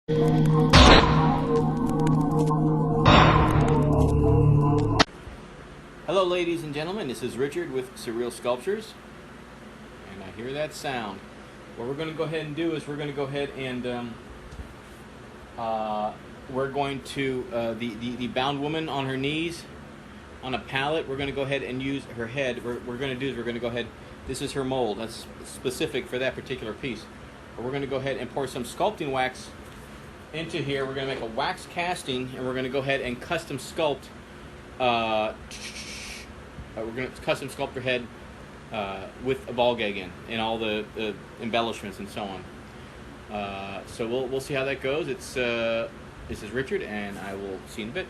Hello ladies and gentlemen, this is Richard with Surreal Sculptures, and I hear that sound. What we're going to go ahead and do is we're going to go ahead and we're going to the bound woman on her knees on a pallet. We're going to go ahead and use her head. We're going to do is we're going to go ahead, this is her mold, that's specific for that particular piece. But we're going to go ahead and pour some sculpting wax into here. We're going to make a wax casting, and we're going to go ahead and custom sculpt we're going to custom sculpt her head with a ball gag in and all the embellishments and so on. So we'll see how that goes. This is Richard, and I will see you in a bit.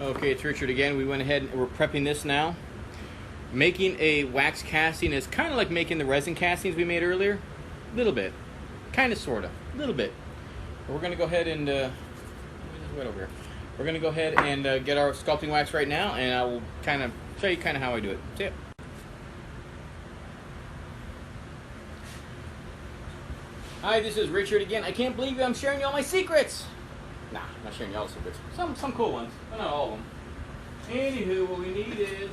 Okay, it's Richard again. We went ahead and we're prepping this now. Making a wax casting is kind of like making the resin castings we made earlier. A little bit. Kind of, sort of. A little bit. But we're going to go ahead and right over here. We're going to go ahead and get our sculpting wax right now, and I will kind of show you kind of how I do it. See it? Hi, this is Richard again. I can't believe I'm sharing you all my secrets. Nah, I'm not sharing you all the secrets. Some cool ones, but not all of them. Anywho, what we need is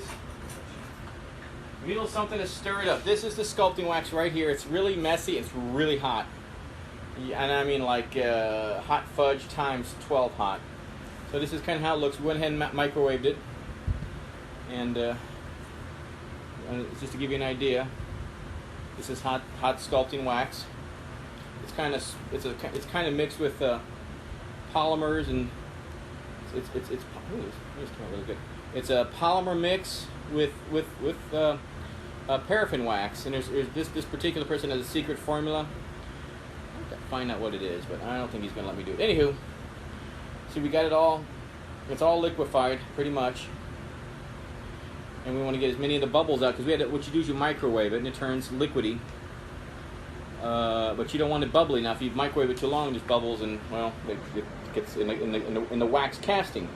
we need a little something to stir it up. This is the sculpting wax right here. It's really messy. It's really hot. And I mean like hot fudge times 12 hot. So this is kind of how it looks. We went ahead and microwaved it. And just to give you an idea, this is hot sculpting wax. It's kind of mixed with polymers, and it's really good. It's a polymer mix with paraffin wax, and there's this particular person has a secret formula. I have to find out what it is, but I don't think he's gonna let me do it. Anywho, see, we got it all. It's all liquefied pretty much. And we want to get as many of the bubbles out, because what you do is you microwave it and it turns liquidy. But you don't want it bubbly. Now, if you microwave it too long, there's bubbles, and well, it gets in the wax casting,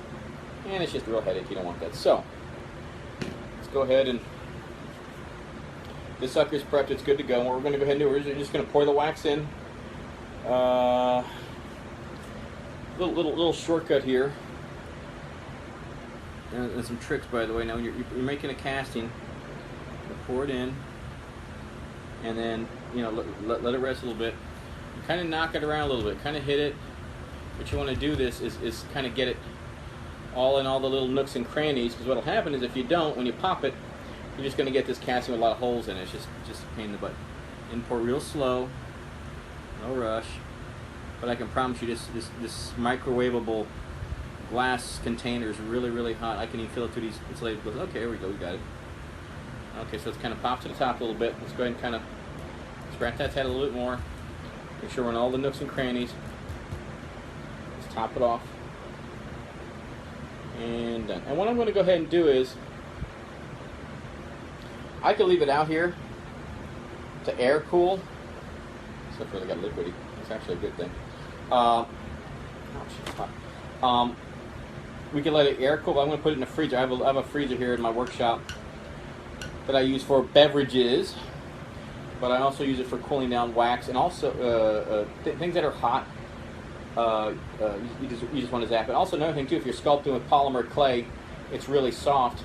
and it's just a real headache. You don't want that. So let's go ahead and this sucker's prepped. It's good to go. And what we're going to go ahead and do is we're just going to pour the wax in. Little shortcut here. And some tricks, by the way. Now, when you're making a casting, you pour it in, and then let it rest a little bit. You kind of knock it around a little bit, kind of hit it. What you want to do is kind of get it all in all the little nooks and crannies, because what'll happen is if you don't, when you pop it, you're just going to get this casting with a lot of holes in it. It's just a pain in the butt. And pour real slow, no rush. But I can promise you, this microwavable glass container is really, really hot. I can even feel it through these insulated glass. Okay, here we go. We got it. Okay, so it's kind of popped to the top a little bit. Let's go ahead and kind of scratch that head a little bit more. Make sure we're in all the nooks and crannies. Let's top it off. And done. And what I'm going to go ahead and do is, I could leave it out here to air cool. Except for they got liquidy. It's actually a good thing. We can let it air cool. I'm going to put it in the freezer. I have a freezer here in my workshop that I use for beverages, but I also use it for cooling down wax, and also things that are hot. You just want to zap it. Also, another thing too, if you're sculpting with polymer clay, it's really soft,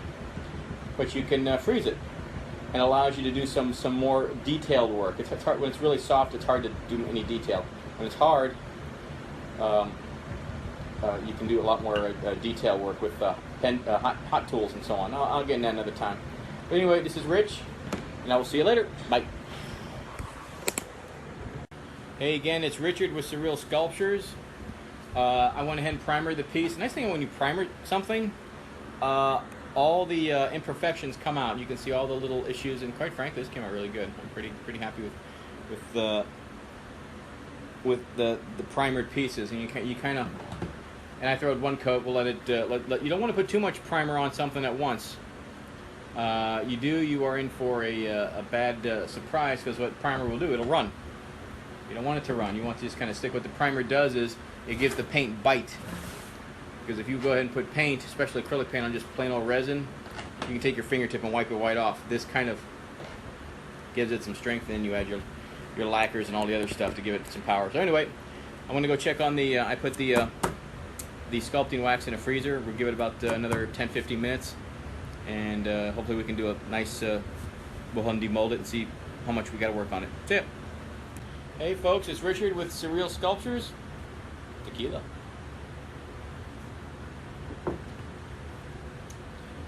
but you can freeze it, and allows you to do some more detailed work. It's hard when it's really soft. It's hard to do any detail. When it's hard, you can do a lot more detail work with hot tools and so on. I'll get in that another time. But anyway, this is Rich, and I will see you later. Bye. Hey again, it's Richard with Surreal Sculptures. I went ahead and primered the piece. The nice thing when you primer something, all the imperfections come out. You can see all the little issues, and quite frankly, this came out really good. I'm pretty happy with the primered pieces. And you kind of, and I throw it one coat. We'll let it. You don't want to put too much primer on something at once. You are in for a bad surprise, because what primer will do, it'll run. You don't want it to run. You want to just kind of stick. What the primer does is it gives the paint bite. Because if you go ahead and put paint, especially acrylic paint, on just plain old resin, you can take your fingertip and wipe it right off. This kind of gives it some strength, and then you add your lacquers and all the other stuff to give it some power. So anyway, I'm gonna go check on the. I put the sculpting wax in a freezer. We'll give it about another 10-15 minutes, and hopefully we can do a nice. We'll go ahead and demold it and see how much we got to work on it. That's it. Hey folks, it's Richard with Surreal Sculptures. Tequila.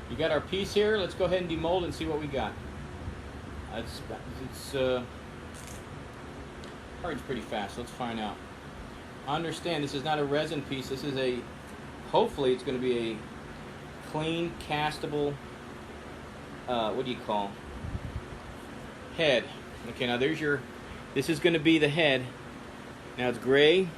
You got our piece here. Let's go ahead and demold and see what we got. It's hards pretty fast. Let's find out. I understand this is not a resin piece. This is a. Hopefully, it's going to be a clean, castable. What do you call? Head. Okay, now there's your. This is going to be the head. Now it's gray,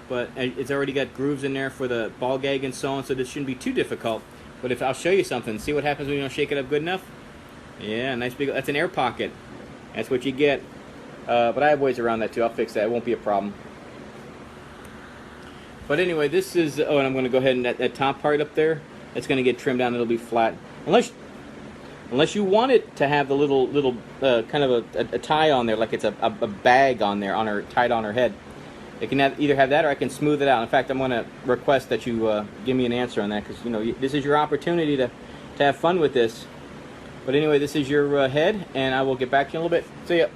but it's already got grooves in there for the ball gag and so on. So this shouldn't be too difficult. But if I'll show you something, see what happens when you don't shake it up good enough. Yeah, nice big. That's an air pocket. That's what you get. But I have ways around that too. I'll fix that. It won't be a problem. But anyway, this is. Oh, and I'm going to go ahead and that top part up there. It's going to get trimmed down. It'll be flat. Unless you want it to have the little kind of a tie on there, like it's a bag on there tied on her head. It can either have that or I can smooth it out. In fact, I'm going to request that you give me an answer on that because this is your opportunity to have fun with this. But anyway, this is your head, and I will get back to you in a little bit. See ya.